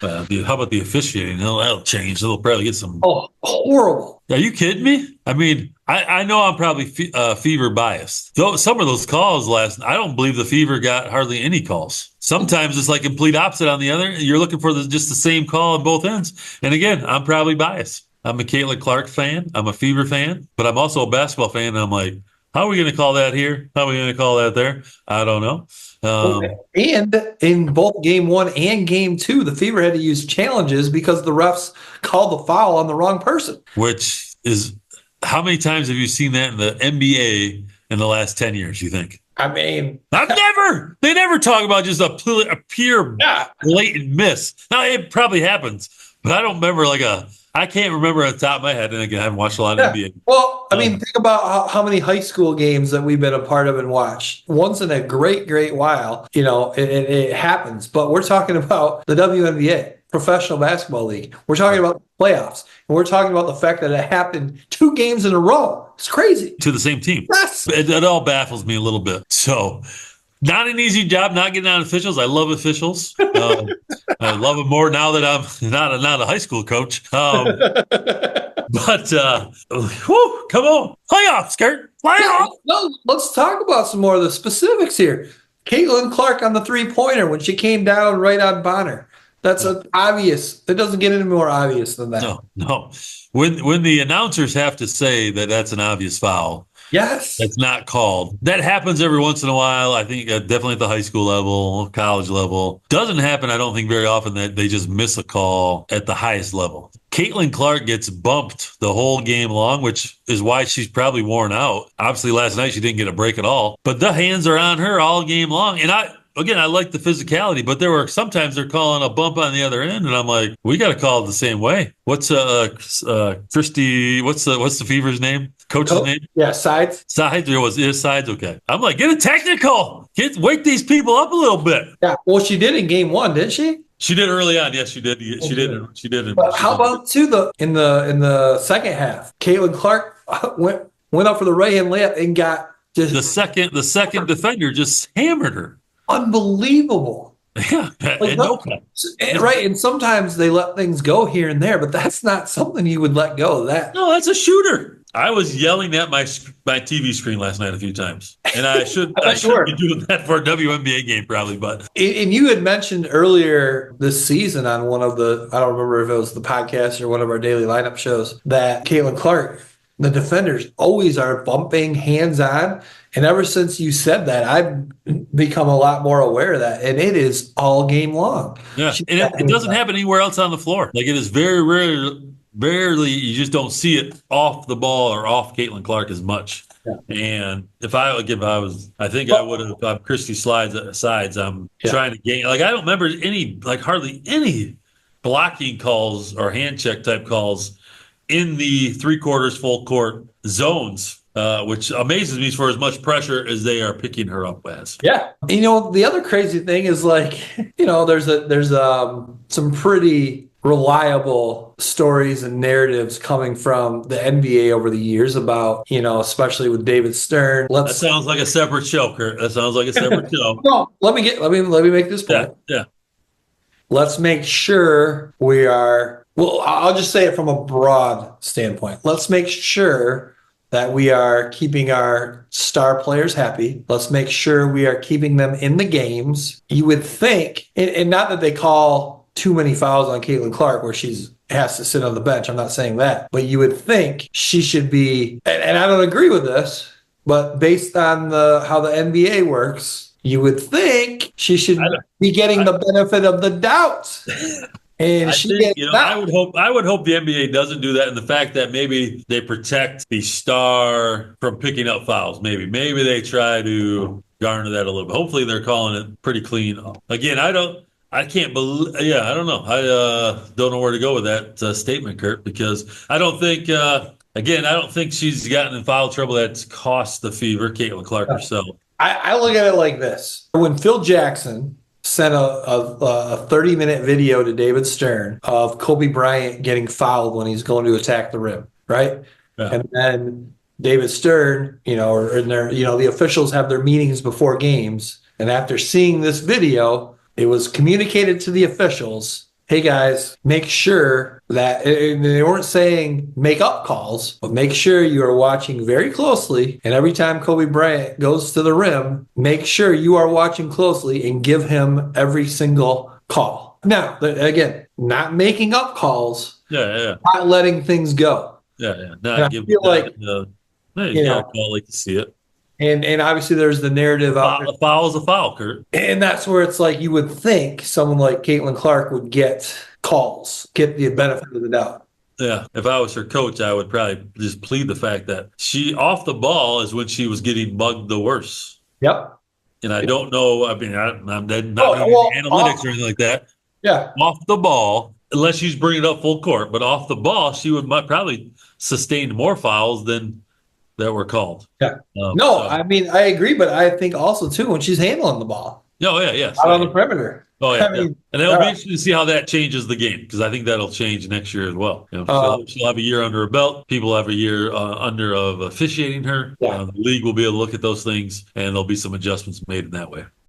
How about the officiating? That'll change. They'll probably get some. Oh, horrible. Are you kidding me? I mean, I know I'm probably Fever biased. Though some of those calls I don't believe the Fever got hardly any calls. Sometimes it's like complete opposite on the other. You're looking for just the same call on both ends. And again, I'm probably biased. I'm a Caitlin Clark fan. I'm a Fever fan, but I'm also a basketball fan. And I'm like, how are we going to call that here? How are we going to call that there? I don't know. And in both game one and game two, the Fever had to use challenges because the refs called the foul on the wrong person. Which is, how many times have you seen that in the NBA in the last 10 years, you think? I mean, They never talk about just a pure yeah. blatant miss. Now, it probably happens, but I don't remember I can't remember on the top of my head. And again, I haven't watched a lot of NBA. Well, I mean, think about how many high school games that we've been a part of and watched. Once in a great, great while, it happens. But we're talking about the WNBA, Professional Basketball League. We're talking about the playoffs. And we're talking about the fact that it happened 2 games in a row. It's crazy. To the same team. Yes. It all baffles me a little bit. So, not an easy job not getting on officials. I love officials. I love them more now that I'm not a high school coach. But come on, playoffs, Kurt, playoffs. No, let's talk about some more of the specifics here. Caitlin Clark on the 3-pointer when she came down right on Bonner. That's obvious. It doesn't get any more obvious than that. No. When the announcers have to say that that's an obvious foul, yes, that's not called. That happens every once in a while. I think definitely at the high school level, college level. Doesn't happen, I don't think, very often that they just miss a call at the highest level. Caitlin Clark gets bumped the whole game long, which is why she's probably worn out. Obviously, last night she didn't get a break at all. But the hands are on her all game long. And I like the physicality, but sometimes they're calling a bump on the other end, and I'm like, we got to call it the same way. What's Christy? What's the Fever's name? Coach's name? Yeah, Sides. Sides. Is Sides okay? I'm like, get a technical. Wake these people up a little bit. Yeah. Well, she did in game one, didn't she? She did early on. Yes, she did. She did. But how about in the second half? Caitlin Clark went up for the right hand layup and got just the second defender just hammered her. Unbelievable. Yeah, right. And sometimes they let things go here and there, but that's not something you would let go of that. No, that's a shooter. I was yelling at my TV screen last night a few times, and I should be doing that for a WNBA game probably. But and you had mentioned earlier this season on one of I don't remember if it was the podcast or one of our daily lineup shows, that Caitlin Clark, the defenders always are bumping hands on. And ever since you said that, I've become a lot more aware of that. And it is all game long. Yeah, and it doesn't happen anywhere else on the floor. Like, it is very rarely you just don't see it off the ball or off Caitlin Clark as much. Yeah. And I would have, I'm Christy sides. I'm trying to gain. Like, I don't remember hardly any blocking calls or hand check type calls in the 3/4 full court zones. Which amazes me for as much pressure as they are picking her up as. Yeah. The other crazy thing is there's some pretty reliable stories and narratives coming from the NBA over the years about, especially with David Stern. That sounds like a separate show, Kurt. That sounds like a separate show. No, let me make this point. Yeah. Let's make sure we are, well, I'll just say it from a broad standpoint. Let's make sure that we are keeping our star players happy. Let's make sure we are keeping them in the games. You would think, and not that they call too many fouls on Caitlin Clark where has to sit on the bench. I'm not saying that. But you would think she should be, and I don't agree with this, but based on how the NBA works, you would think she should be getting the benefit of the doubt. And I would hope the NBA doesn't do that, and the fact that maybe they protect the star from picking up fouls. Maybe they try to garner that a little bit. Hopefully they're calling it pretty clean. Again, I don't know. I don't know where to go with that statement, Kurt, because I don't think she's gotten in foul trouble that's cost the Fever, Caitlin Clark herself. I look at it like this. When Phil Jackson sent a 30-minute video to David Stern of Kobe Bryant getting fouled when he's going to attack the rim, right? Yeah. And then David Stern, the officials have their meetings before games, and after seeing this video, it was communicated to the officials, hey guys, make sure that, and they weren't saying make up calls, but make sure you are watching very closely. And every time Kobe Bryant goes to the rim, make sure you are watching closely and give him every single call. Now, again, not making up calls, Yeah. not letting things go. Yeah. And I Not giving, feel like, no, you you got to know, call like to see it. and obviously there's the narrative out there. A foul is a foul, Kurt. And that's where it's like you would think someone like Caitlin Clark would get calls, get the benefit of the doubt. Yeah. If I was her coach, I would probably just plead the fact that she off the ball is when she was getting mugged the worst. Yep. And I don't know. I mean, I'm not being Well, analytics or anything like that. yeah. Off the ball, unless she's bringing it up full court, but off the ball, she would might probably sustain more fouls than that were called. Yeah. No, So, I mean, I agree, but I think also, too, when she's handling the ball oh, yeah, yes. out on the perimeter. Oh, yeah. I mean, And that'll be interesting to see how that changes the game because I think that'll change next year as well. She'll have a year under her belt. People have a year under of officiating her. Yeah. The league will be able to look at those things and there'll be some adjustments made in that way.